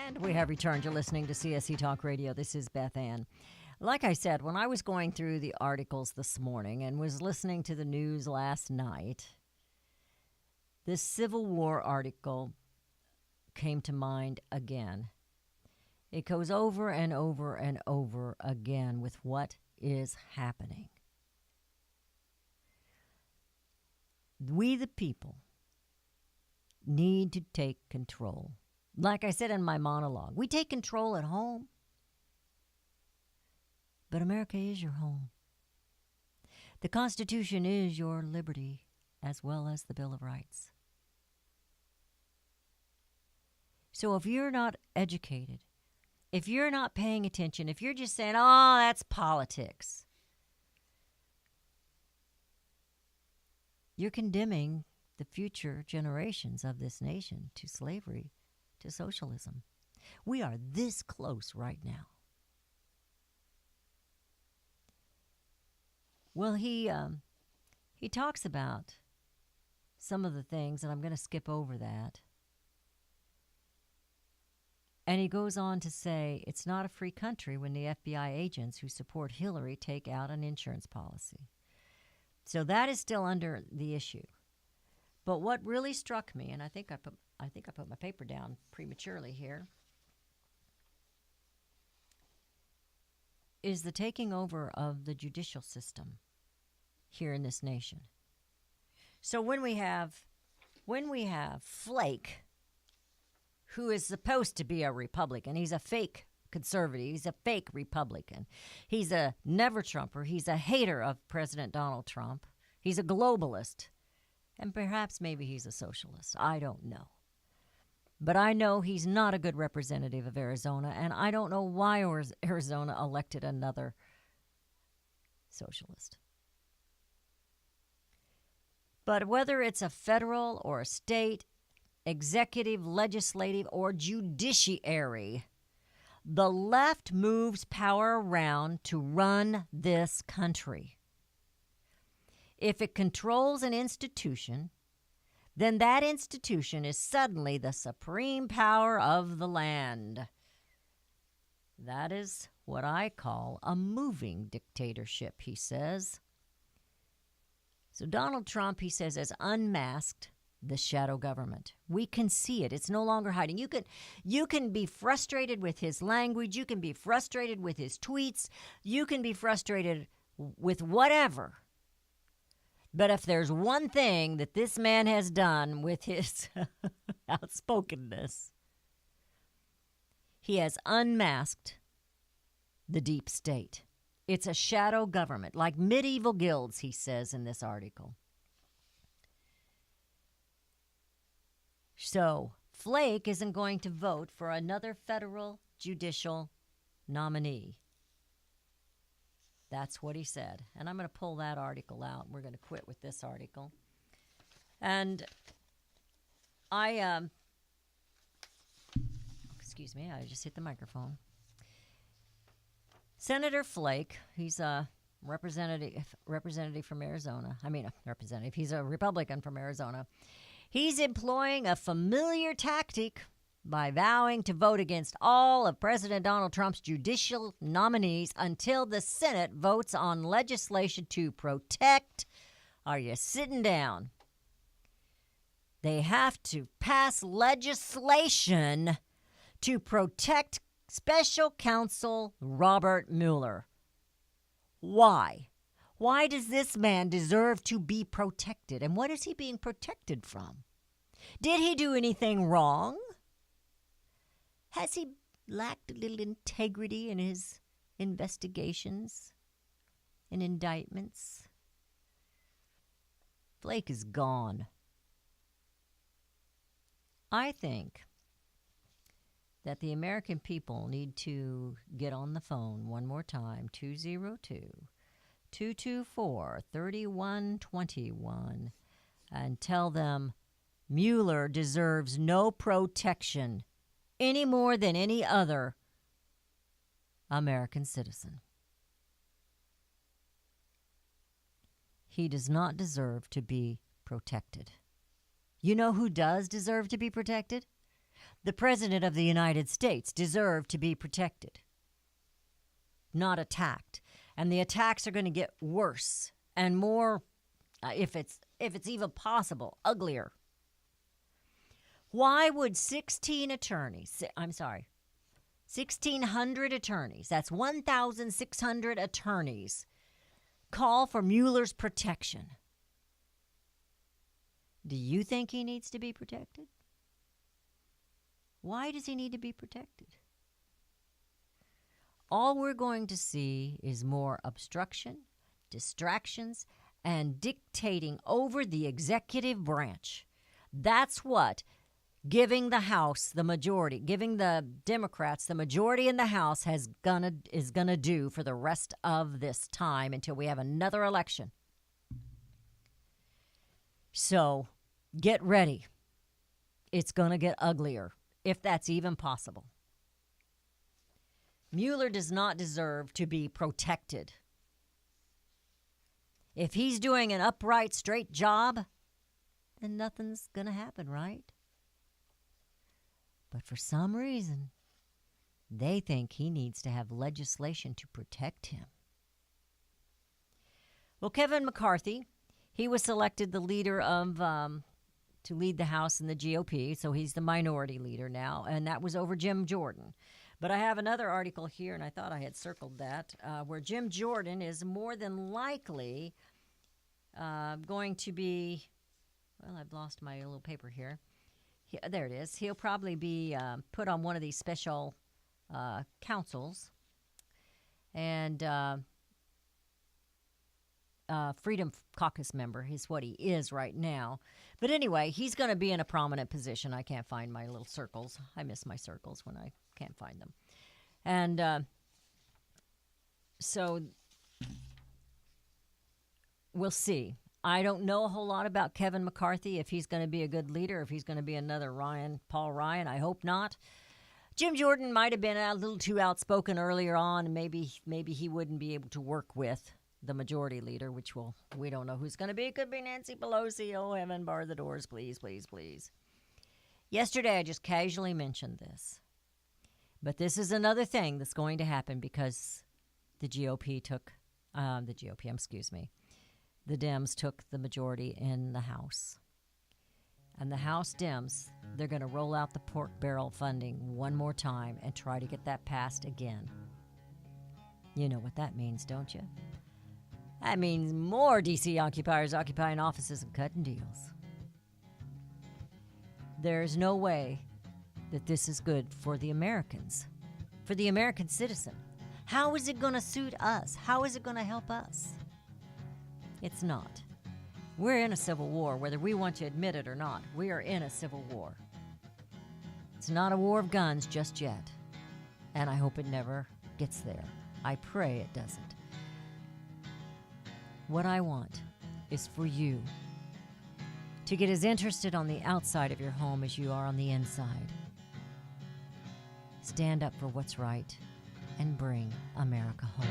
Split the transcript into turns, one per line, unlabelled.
And we have returned. You're listening to CSC Talk Radio. This is Beth Ann. Like I said, when I was going through the articles this morning and was listening to the news last night, this Civil War article came to mind again. It goes over and over and over again with what is happening. We, the people, need to take control. Like I said in my monologue, we take control at home. But America is your home. The Constitution is your liberty as well as the Bill of Rights. So if you're not educated, if you're not paying attention, if you're just saying, oh, that's politics, you're condemning the future generations of this nation to slavery, to socialism. We are this close right now. Well, he talks about some of the things, and I'm going to skip over that. And he goes on to say it's not a free country when the FBI agents who support Hillary take out an insurance policy. So that is still under the issue. But what really struck me, and I think I put my paper down prematurely here, is the taking over of the judicial system here in this nation. So when we have Flake, who is supposed to be a Republican, he's a fake conservative, he's a fake Republican, he's a never-Trumper, he's a hater of President Donald Trump, he's a globalist, and perhaps maybe he's a socialist. I don't know. But I know he's not a good representative of Arizona, and I don't know why Arizona elected another socialist. But whether it's a federal or a state, executive, legislative, or judiciary, the left moves power around to run this country. If it controls an institution, then that institution is suddenly the supreme power of the land. That is what I call a moving dictatorship, he says. So Donald Trump, he says, has unmasked the shadow government. We can see it. It's no longer hiding. You can be frustrated with his language. You can be frustrated with his tweets. You can be frustrated with whatever. But if there's one thing that this man has done with his outspokenness, he has unmasked the deep state. It's a shadow government, like medieval guilds, he says in this article. So Flake isn't going to vote for another federal judicial nominee. That's what he said. And I'm going to pull that article out. We're going to quit with this article. And excuse me, I just hit the microphone. Senator Flake, he's a representative from Arizona. He's a Republican from Arizona. He's employing a familiar tactic by vowing to vote against all of President Donald Trump's judicial nominees until the Senate votes on legislation to protect. Are you sitting down? They have to pass legislation to protect Special Counsel Robert Mueller. Why? Why does this man deserve to be protected? And what is he being protected from? Did he do anything wrong? Has he lacked a little integrity in his investigations and indictments? Flake is gone. I think that the American people need to get on the phone one more time, 202-224-3121, and tell them Mueller deserves no protection any more than any other American citizen. He does not deserve to be protected. You know who does deserve to be protected? The President of the United States deserved to be protected, not attacked. And the attacks are going to get worse and more, if it's even possible, uglier. Why would 1,600 attorneys, that's 1,600 attorneys, call for Mueller's protection? Do you think he needs to be protected? Why does he need to be protected? All we're going to see is more obstruction, distractions, and dictating over the executive branch. That's what giving the House the majority, giving the Democrats the majority in the House is gonna do for the rest of this time until we have another election. So get ready. It's gonna get uglier, if that's even possible. Mueller does not deserve to be protected. If he's doing an upright, straight job, then nothing's going to happen, right? But for some reason, they think he needs to have legislation to protect him. Well, Kevin McCarthy, he was selected the leader of to lead the House in the GOP, so he's the minority leader now, and that was over Jim Jordan. But I have another article here, and I thought I had circled that, where Jim Jordan is more than likely going to be, well, I've lost my little paper here. There it is. He'll probably be put on one of these special councils, and Freedom Caucus member is what he is right now. But anyway, he's going to be in a prominent position. I can't find my little circles. I miss my circles when I can't find them. And so we'll see. I don't know a whole lot about Kevin McCarthy, if he's going to be a good leader, if he's going to be another Paul Ryan. I hope not. Jim Jordan might have been a little too outspoken earlier on, and maybe he wouldn't be able to work with the majority leader, which we don't know who's going to be. It could be Nancy Pelosi. Oh, heaven, bar the doors, please, please, please. Yesterday, I just casually mentioned this. But this is another thing that's going to happen because the Dems took the majority in the House. And the House Dems, they're going to roll out the pork barrel funding one more time and try to get that passed again. You know what that means, don't you? That means more D.C. occupiers occupying offices and cutting deals. There's no way that this is good for the Americans, for the American citizen. How is it going to suit us? How is it going to help us? It's not. We're in a civil war, whether we want to admit it or not. We are in a civil war. It's not a war of guns just yet, and I hope it never gets there. I pray it doesn't. What I want is for you to get as interested on the outside of your home as you are on the inside. Stand up for what's right and bring America home.